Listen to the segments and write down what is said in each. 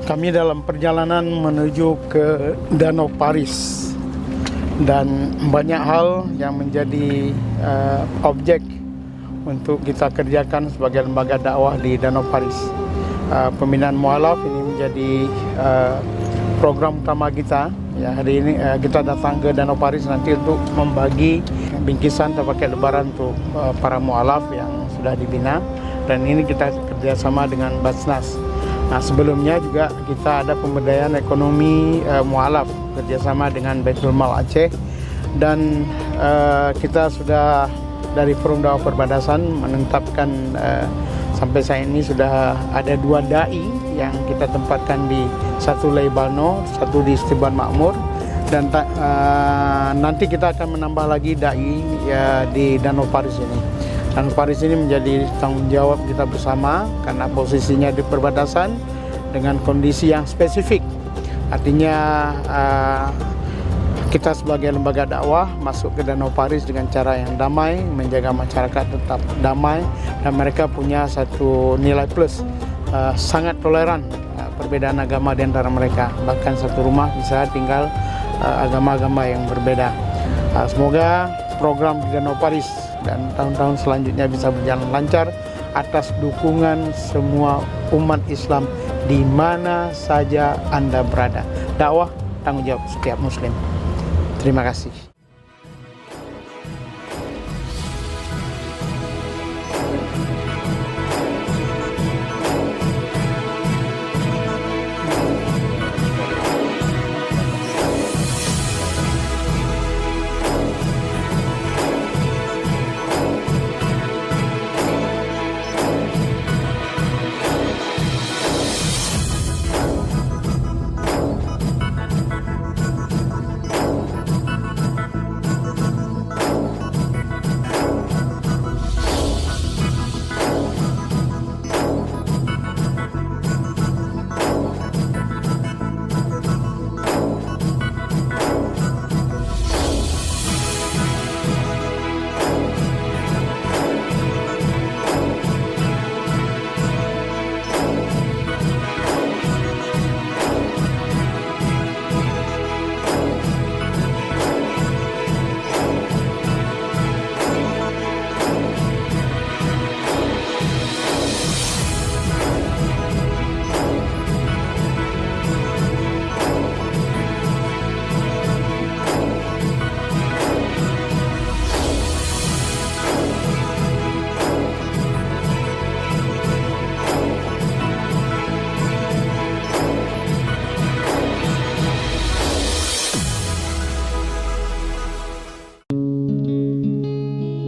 Kami dalam perjalanan menuju ke Danau Paris dan banyak hal yang menjadi objek untuk kita kerjakan sebagai lembaga dakwah di Danau Paris. Pembinaan mualaf ini menjadi program utama kita. Ya, hari ini kita datang ke Danau Paris nanti untuk membagi bingkisan paket lebaran untuk para mualaf yang sudah dibina, dan ini kita kerjasama dengan Basnas. Nah, sebelumnya juga kita ada pemberdayaan ekonomi mualaf kerjasama dengan Baitul Mal Aceh, dan kita sudah dari Forum Dakwah Perbatasan menetapkan sampai saat ini sudah ada 2 dai yang kita tempatkan di satu Leibano, satu di Istiban Makmur, dan nanti kita akan menambah lagi dai ya di Danau Paris ini. Dan Paris ini menjadi tanggung jawab kita bersama karena posisinya di perbatasan dengan kondisi yang spesifik. Artinya kita sebagai lembaga dakwah masuk ke Danau Paris dengan cara yang damai, menjaga masyarakat tetap damai, dan mereka punya satu nilai plus, sangat toleran perbedaan agama di antara mereka. Bahkan satu rumah bisa tinggal agama-agama yang berbeda. Semoga program di Danau Paris dan tahun-tahun selanjutnya bisa berjalan lancar atas dukungan semua umat Islam di mana saja Anda berada. Dakwah tanggung jawab setiap Muslim. Terima kasih.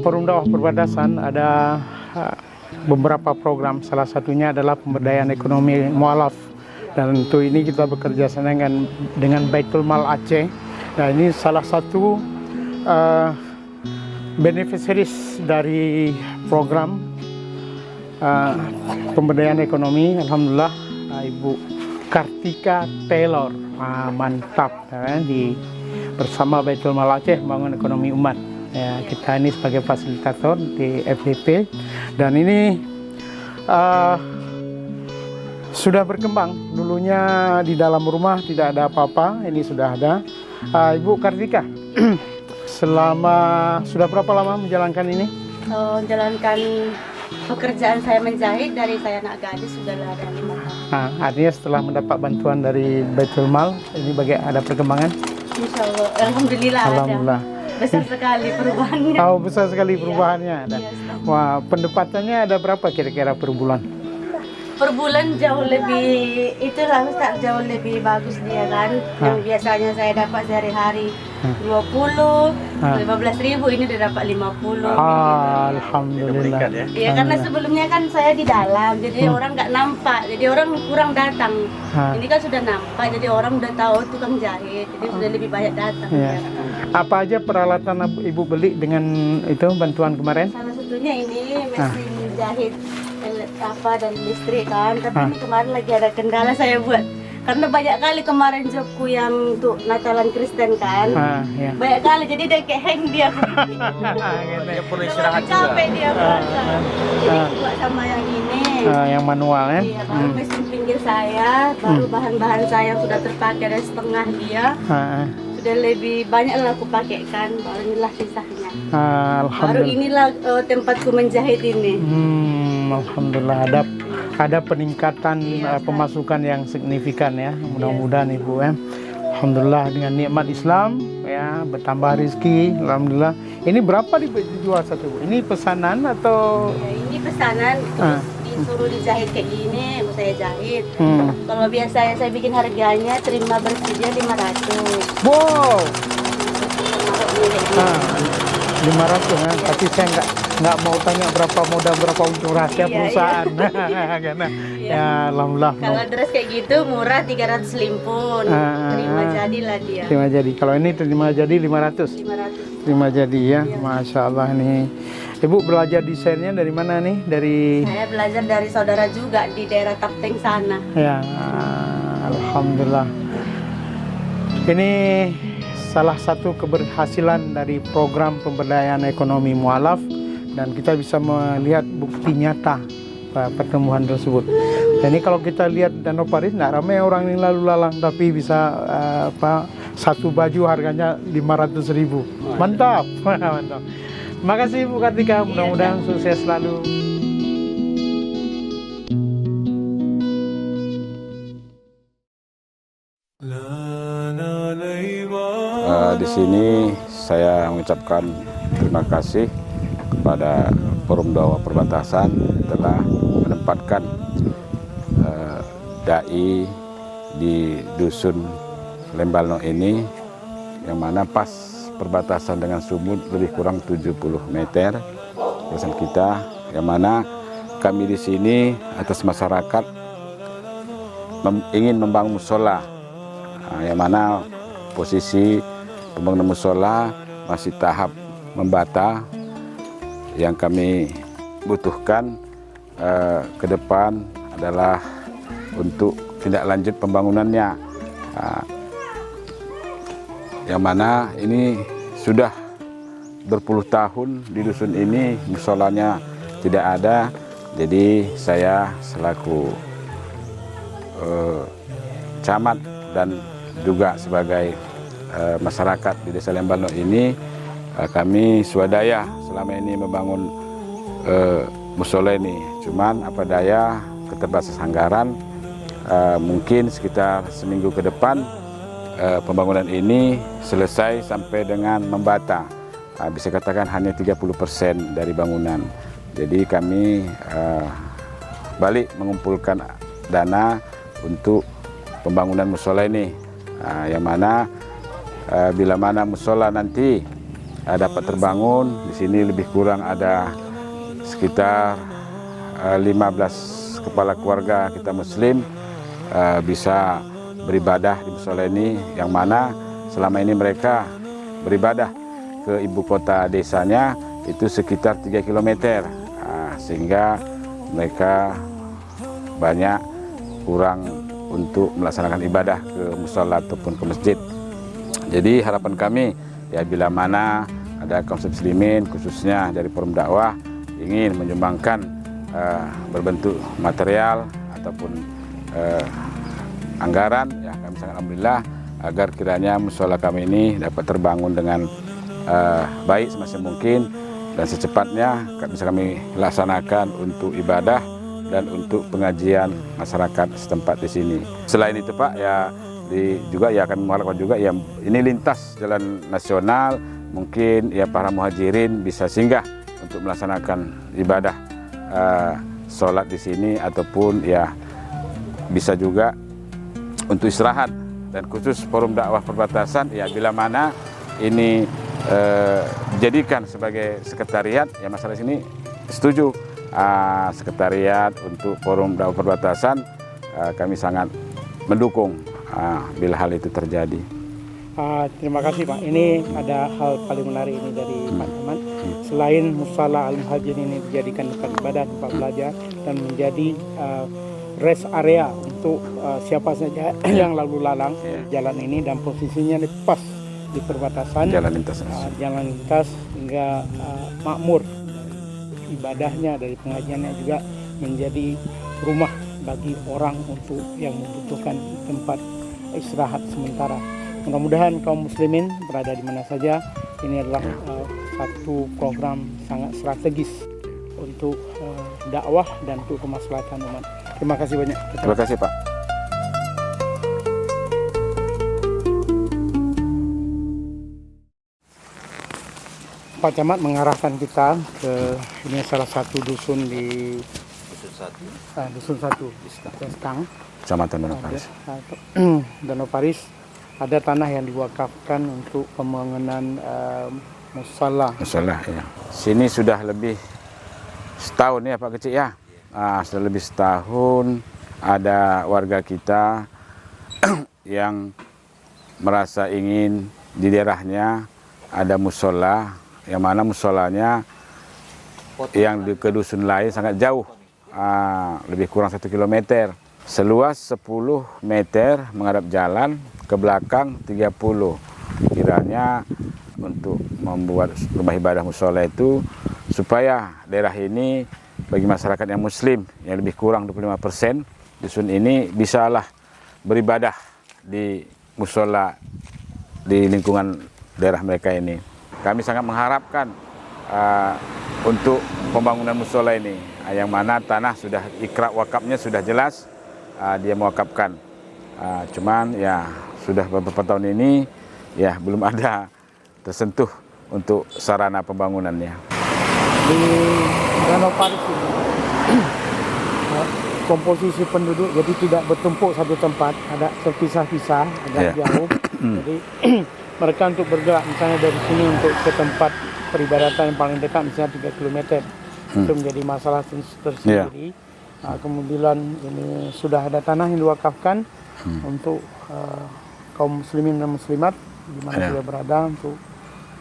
Forum Dakwah Perbatasan ada beberapa program, salah satunya adalah pemberdayaan ekonomi mualaf, dan untuk ini kita bekerja sama dengan Baitul Mal Aceh. Nah, ini salah satu beneficiaries dari program pemberdayaan ekonomi. Alhamdulillah, Ibu Kartika Taylor, mantap bersama Baitul Mal Aceh membangun ekonomi umat. Ya, kita ini sebagai fasilitator di FDP, dan ini sudah berkembang. Dulunya di dalam rumah tidak ada apa-apa, ini sudah ada. Ibu Kartika, sudah berapa lama menjalankan ini? Menjalankan pekerjaan saya menjahit dari saya anak gadis sudah ada 5 tahun. Artinya setelah mendapat bantuan dari Baitul Mal, ini ada perkembangan? Insya Allah, alhamdulillah. Alhamdulillah. Besar sekali perubahannya. Besar sekali perubahannya. Iya. Wah, pendapatannya ada berapa kira-kira per bulan? Per bulan jauh lebih, itulah Ustaz, jauh lebih bagus dia kan. Yang biasanya saya dapat sehari-hari 20, 15.000, ini udah dapat 50. Alhamdulillah. Iya, karena sebelumnya kan saya di dalam, jadi orang nggak nampak, jadi orang kurang datang. Ini kan sudah nampak, jadi orang udah tahu tukang jahit, jadi sudah lebih banyak datang. Ya. Apa aja peralatan Ibu beli dengan itu bantuan kemarin? Salah satunya ini mesin jahit dan listrik kan. Tapi ini kemarin lagi ada kendala, saya buat Karena banyak kali kemarin jobku yang untuk Natalan Kristen kan. Ya. Banyak kali jadi dia kayak hang dia. Dia perlu istirahat juga. Capek dia merasa. Jadi buat sama yang ini. Yang manual ya. Iya, baru mesin pinggir saya, baru bahan-bahan saya yang sudah terpakai dan setengah dia. Sudah lebih banyak lah aku pakaikan, baru inilah sisanya. Baru Alhamdulillah. inilah tempatku menjahit ini. Alhamdulillah ada peningkatan pemasukan yang signifikan ya. Mudah-mudahan Ibu ya. Alhamdulillah dengan nikmat Islam ya bertambah rezeki. Alhamdulillah. Ini berapa dijual satu Bu? Ini pesanan atau? Ya, ini pesanan terus disuruh dijahit kayak gini, saya jahit. Kalau biasanya saya bikin harganya terima bersihnya 500. Wow. Termasuk ini kayak 500 gini. ya. Tapi saya nggak mau tanya berapa modal, berapa untung rahasia perusahaan. Karena ya alhamdulillah. Kalau dress kayak gitu murah 300 limpun. Terima jadilah dia. Terima jadi. Kalau ini terima jadi 500. 500. Terima jadi ya. Masya Allah nih. Ibu belajar desainnya dari mana nih? Dari Saya belajar dari saudara juga di daerah Tapteng sana. ya. Alhamdulillah. Ini salah satu keberhasilan dari program pemberdayaan ekonomi mualaf dan kita bisa melihat bukti nyata pertumbuhan tersebut. Dan ini kalau kita lihat Danau Paris nggak ramai orang yang lalu lalang tapi bisa satu baju harganya 500.000. Mantap. Mantap. Terima kasih Bu Kartika, mudah-mudahan sukses selalu. Di sini saya mengucapkan terima kasih kepada Forum Dakwah Perbatasan yang telah menempatkan dai di dusun Lembalno ini, yang mana pas perbatasan dengan Sumut lebih kurang 70 meter perbatasan kita, yang mana kami di sini atas masyarakat ingin membangun musola, yang mana posisi pembangunan musola masih tahap membata. Yang kami butuhkan ke depan adalah untuk tindak lanjut pembangunannya, yang mana ini sudah berpuluh tahun di dusun ini musolanya tidak ada. Jadi saya selaku camat dan juga sebagai masyarakat di Desa Lembalno ini, kami swadaya selama ini membangun musola ini. Cuman apa daya keterbatasan anggaran, mungkin sekitar seminggu ke depan pembangunan ini selesai sampai dengan membata. Bisa katakan hanya 30% dari bangunan. Jadi kami balik mengumpulkan dana untuk pembangunan musola ini, yang mana bila mana musola nanti dapat terbangun, di sini lebih kurang ada sekitar 15 kepala keluarga kita Muslim bisa beribadah di musola ini, yang mana selama ini mereka beribadah ke ibu kota desanya itu sekitar 3 km, sehingga mereka banyak kurang untuk melaksanakan ibadah ke musola ataupun ke masjid. Jadi harapan kami ya, bila mana ada kaum muslimin khususnya dari Forum Dakwah ingin menyumbangkan berbentuk material ataupun anggaran, ya kami sangat alhamdulillah agar kiranya musola kami ini dapat terbangun dengan baik semasa mungkin dan secepatnya bisa kami laksanakan untuk ibadah dan untuk pengajian masyarakat setempat di sini. Selain itu Pak, ya juga ya akan mengharapkan juga ya ini lintas jalan nasional, mungkin ya para muhajirin bisa singgah untuk melaksanakan ibadah sholat di sini, ataupun ya bisa juga untuk istirahat. Dan khusus Forum Dakwah Perbatasan ya bila mana ini dijadikan sebagai sekretariat, ya masalah sini setuju sekretariat untuk Forum Dakwah Perbatasan, kami sangat mendukung bila hal itu terjadi. Terima kasih Pak. Ini ada hal paling menarik ini dari teman-teman. Selain Musala Al-Muhajirin ini dijadikan tempat ibadah, tempat belajar, dan menjadi rest area untuk siapa saja yang lalu lalang jalan ini, dan posisinya ini pas di perbatasan Jalan lintas. jalan lintas hingga makmur. Ibadahnya dari pengajiannya juga menjadi rumah bagi orang untuk yang membutuhkan tempat istirahat sementara. Mudah-mudahan kaum muslimin berada di mana saja, ini adalah satu program sangat strategis untuk dakwah dan untuk kemaslahatan umat. Terima kasih banyak. Terima kasih Pak. Pak Camat mengarahkan kita ke ini salah satu dusun di Dusun 1 Beskang, Kecamatan Danau Paris. Danau Paris. Ada tanah yang diwakafkan untuk pembangunan musala. Masalah ya. Sini sudah lebih setahun ya Pak Kecik ya. Sudah lebih setahun ada warga kita yang merasa ingin di daerahnya ada musola, yang mana musolanya yang di ke dusun lain sangat jauh, lebih kurang 1 kilometer. Seluas 10 meter menghadap jalan, ke belakang 30. Kiranya untuk membuat rumah ibadah musola itu supaya daerah ini bagi masyarakat yang muslim yang lebih kurang 25% dusun ini bisalah beribadah di musola di lingkungan daerah mereka ini. Kami sangat mengharapkan untuk pembangunan musola ini, yang mana tanah sudah ikrar wakafnya sudah jelas, dia mewakafkan. Cuman ya sudah beberapa tahun ini ya belum ada tersentuh untuk sarana pembangunannya. Di Danau Paris ini komposisi penduduk jadi tidak bertumpuk satu tempat, ada terpisah-pisah, agak jauh. Jadi mereka untuk bergerak misalnya dari sini untuk ke tempat peribadatan yang paling dekat misalnya 3 km itu menjadi masalah tersendiri. Kemudian ini sudah ada tanah yang diwakafkan untuk kaum muslimin dan muslimat di mana sudah berada untuk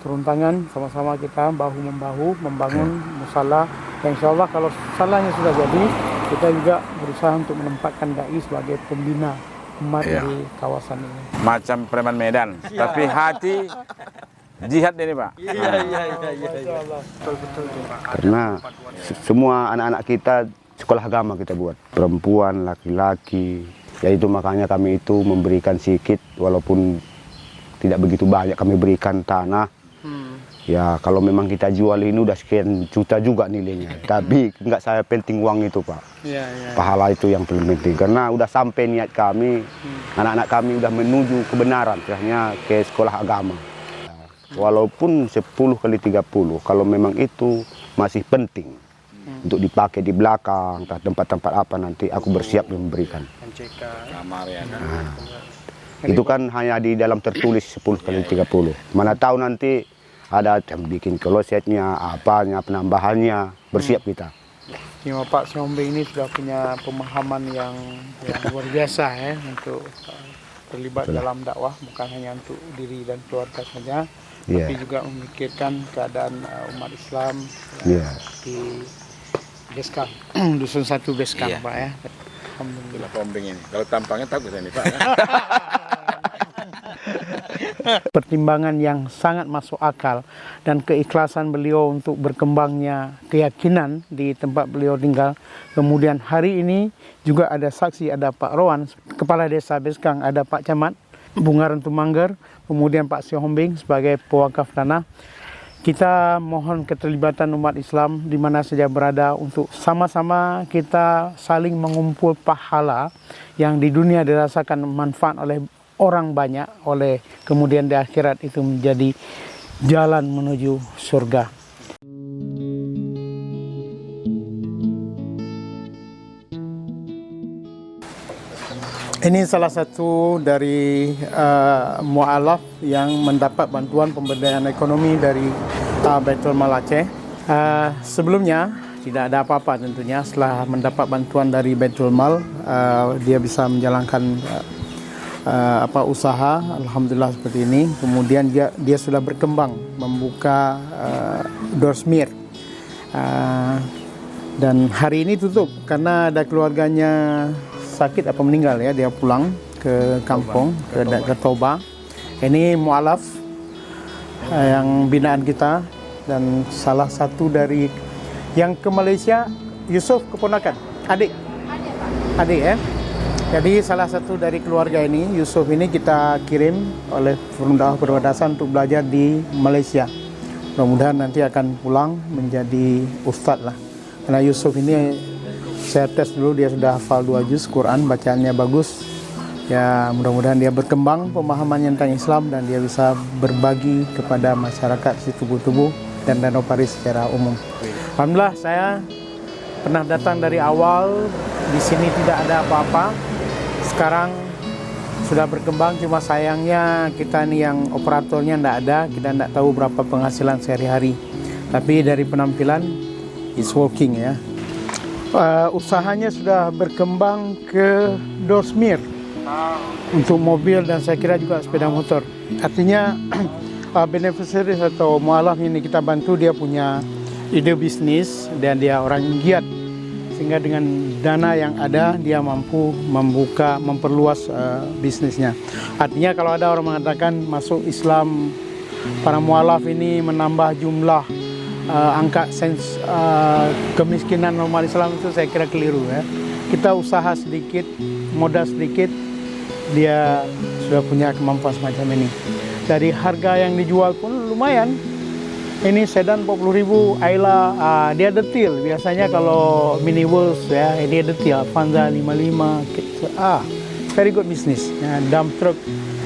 turun tangan sama-sama kita bahu-membahu membangun musala yang insyaallah kalau salahnya sudah jadi, kita juga berusaha untuk menempatkan dai sebagai pembina umat di kawasan ini. Macam preman Medan, tapi hati jihad ini Pak. Iya. Betul-betul Pak. Karena semua anak-anak kita sekolah agama kita buat, perempuan, laki-laki. Ya itu makanya kami itu memberikan sedikit, walaupun tidak begitu banyak kami berikan tanah. Ya kalau memang kita jual ini udah sekian juta juga nilainya. Tapi nggak saya penting uang itu Pak. Pahala itu yang paling penting. Karena udah sampai niat kami, anak-anak kami udah menuju kebenaran, misalnya ke sekolah agama. Walaupun 10 kali 30, kalau memang itu masih penting untuk dipakai di belakang, entah tempat-tempat apa nanti aku bersiap memberikan. Kamar ya kan. Itu kan hanya di dalam tertulis 10 kali 30. Mana tahu nanti ada yang bikin klosetnya, apanya, penambahannya, bersiap kita. Ya, Pak Siombing ini sudah punya pemahaman yang luar biasa ya untuk terlibat dalam dakwah, bukan hanya untuk diri dan keluarga saja, tapi juga memikirkan keadaan umat Islam di Beskang, Dusun 1 Beskang Pak ya. Alhamdulillah Siombing ini. Kalau tampangnya takut ini Pak. Pertimbangan yang sangat masuk akal dan keikhlasan beliau untuk berkembangnya keyakinan di tempat beliau tinggal. Kemudian hari ini juga ada saksi, ada Pak Rowan, Kepala Desa Beskang, ada Pak Camat Bungaran Tumangger, kemudian Pak Siombing sebagai pewakaf tanah. Kita mohon keterlibatan umat Islam di mana saja berada untuk sama-sama kita saling mengumpul pahala yang di dunia dirasakan manfaat oleh orang banyak, oleh kemudian di akhirat itu menjadi jalan menuju surga. Ini salah satu dari mu'alaf yang mendapat bantuan pemberdayaan ekonomi dari Baitul Mal Aceh. Sebelumnya tidak ada apa-apa tentunya. Setelah mendapat bantuan dari Baitul Mal, dia bisa menjalankan usaha, alhamdulillah seperti ini. Kemudian dia sudah berkembang membuka Dorsmir, dan hari ini tutup karena ada keluarganya sakit apa meninggal ya, dia pulang ke kampung, ke Toba. Ini mualaf yang binaan kita, dan salah satu dari yang ke Malaysia, Yusuf keponakan, adik ya. Jadi salah satu dari keluarga ini, Yusuf ini kita kirim oleh Forum Dakwah Perbatasan untuk belajar di Malaysia. Mudah-mudahan nanti akan pulang menjadi ustadz lah. Karena Yusuf ini saya tes dulu, dia sudah hafal 2 juz Quran, bacaannya bagus. Ya, mudah-mudahan dia berkembang pemahamannya tentang Islam dan dia bisa berbagi kepada masyarakat di Tugu-Tugu dan Danau Paris secara umum. Alhamdulillah, saya pernah datang dari awal, di sini tidak ada apa-apa. Sekarang sudah berkembang, cuma sayangnya kita nih yang operatornya tidak ada, kita tidak tahu berapa penghasilan sehari-hari. Tapi dari penampilan, it's working ya. Usahanya sudah berkembang ke door smear untuk mobil dan saya kira juga sepeda motor. Artinya beneficiaries atau mualaf ini kita bantu, dia punya ide bisnis dan dia orang giat, sehingga dengan dana yang ada dia mampu memperluas bisnisnya. Artinya kalau ada orang mengatakan masuk Islam para mualaf ini menambah jumlah angka kemiskinan normal Islam, itu saya kira keliru ya. Kita usaha sedikit, modal sedikit, dia sudah punya kemampuan semacam ini. Dari harga yang dijual pun lumayan. Ini sedan 40.000, Ayla dia detail. Biasanya kalau mini World ya, ini detail. Avanza 55, very good business. Ya, dump truck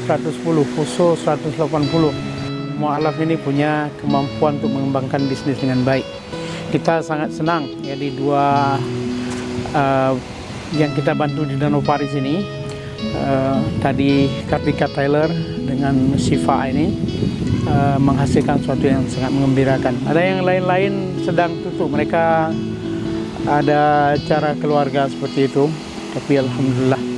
110, Fuso 180. Mualaf ini punya kemampuan untuk mengembangkan bisnis dengan baik. Kita sangat senang ya di 2 yang kita bantu di Danau Paris ini. Tadi Kartika Taylor dengan Sifa ini menghasilkan sesuatu yang sangat mengembirakan. Ada yang lain-lain sedang tutup, mereka ada cara keluarga seperti itu, tapi alhamdulillah.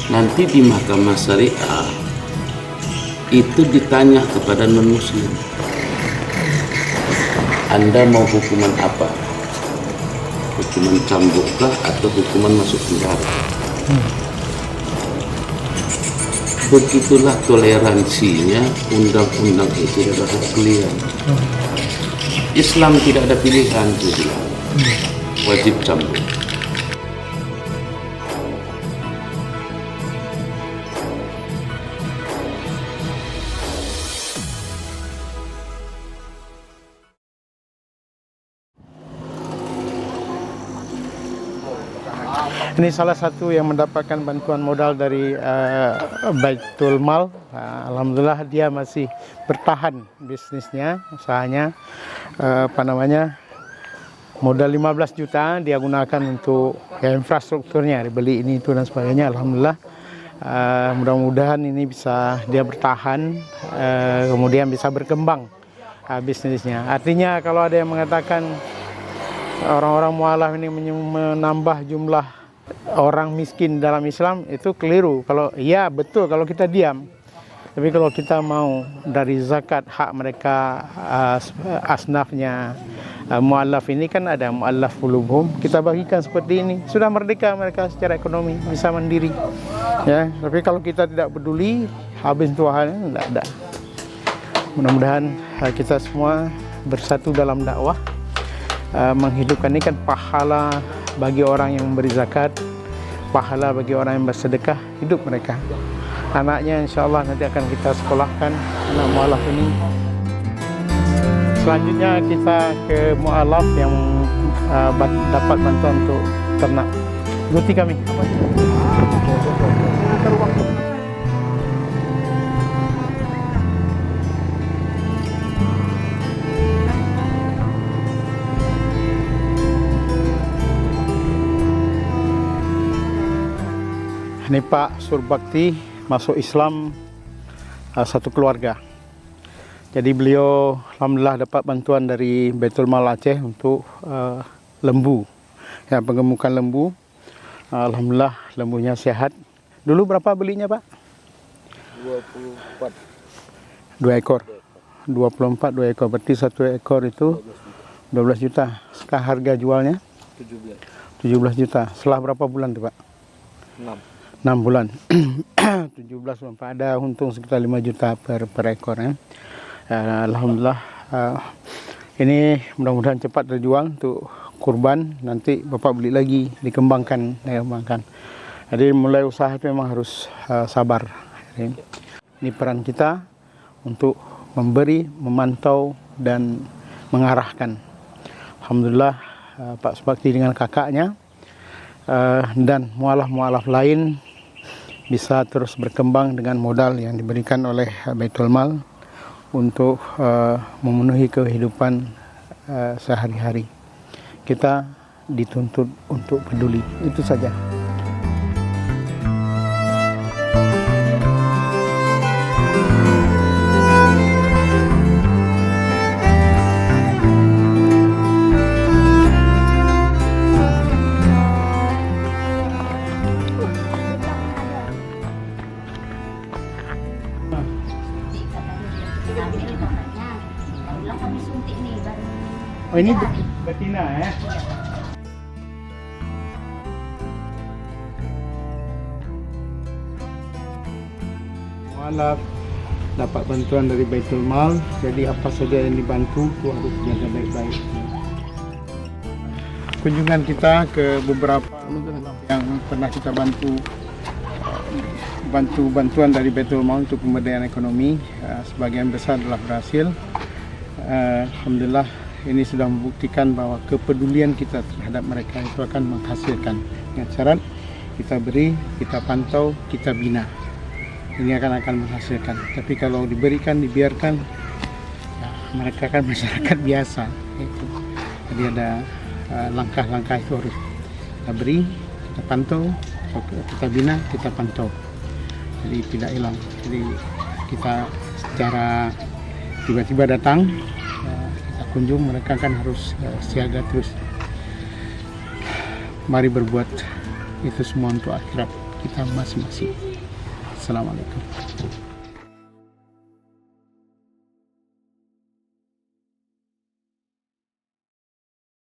Nanti di mahkamah syariah itu ditanya kepada non-muslim, Anda mau hukuman apa? Hukuman cambukkah atau hukuman masuk penjara? Begitulah toleransinya undang-undang itu terhadap kalian. Islam tidak ada pilihan, wajib cambuk. Ini salah satu yang mendapatkan bantuan modal dari Baitul Mal. Alhamdulillah dia masih bertahan bisnisnya, usahanya. Modal 15 juta dia gunakan untuk ya, infrastrukturnya, dibeli ini itu dan sebagainya. Alhamdulillah. Mudah-mudahan ini bisa dia bertahan, kemudian bisa berkembang bisnisnya. Artinya kalau ada yang mengatakan orang-orang mualaf ini menambah jumlah orang miskin dalam Islam, itu keliru. Kalau iya betul kalau kita diam, tapi kalau kita mau dari zakat hak mereka, asnafnya mualaf ini kan ada mualaf qulubuhum, kita bagikan seperti ini, sudah merdeka mereka secara ekonomi, bisa mandiri ya. Tapi kalau kita tidak peduli, habis tuahannya tidak ada. Mudah-mudahan kita semua bersatu dalam dakwah, menghidupkan ini kan pahala bagi orang yang memberi zakat, pahala bagi orang yang bersedekah, hidup mereka. Anaknya insya Allah nanti akan kita sekolahkan, anak mualaf ini. Selanjutnya kita ke mualaf yang dapat bantuan untuk ternak. Ikuti kami. Ini Pak Surbakti masuk Islam satu keluarga. Jadi beliau alhamdulillah dapat bantuan dari Baitul Mal Aceh untuk lembu, ya, pengemukan lembu. Alhamdulillah lembunya sehat. Dulu berapa belinya Pak? 2 ekor. 24 2 ekor, berarti 1 ekor itu 12 juta. Sekarang harga jualnya 17 juta. Setelah berapa bulan tuh Pak? 6 bulan. 17 Pak, ada untung sekitar 5 juta per ekor ya. Alhamdulillah ini mudah-mudahan cepat terjual untuk kurban, nanti Bapak beli lagi, dikembangkan. Jadi mulai usaha itu memang harus sabar. Ini peran kita untuk memberi, memantau dan mengarahkan. Alhamdulillah Pak Subakti dengan kakaknya dan mualaf-mualaf lain bisa terus berkembang dengan modal yang diberikan oleh Baitul Mal untuk memenuhi kehidupan sehari-hari. Kita dituntut untuk peduli, itu saja. Oh ini betina ya? Mualaf dapat bantuan dari Baitul Mal, jadi apa saja yang dibantu itu harus jaga baik-baik. Kunjungan kita ke beberapa yang pernah kita bantuan dari Baitul Mal untuk pemberdayaan ekonomi, sebagian besar adalah berhasil. Alhamdulillah ini sudah membuktikan bahwa kepedulian kita terhadap mereka itu akan menghasilkan. Dengan syarat kita beri, kita pantau, kita bina. Ini akan menghasilkan. Tapi kalau diberikan, dibiarkan, ya, mereka kan masyarakat biasa. Itu. Jadi ada langkah-langkah itu harus kita beri, kita pantau, kita bina, kita pantau. Jadi tidak hilang. Jadi kita secara tiba-tiba datang, kunjung, mereka kan harus siaga terus. Mari berbuat itu semua untuk akhirat kita masing-masing. Assalamualaikum.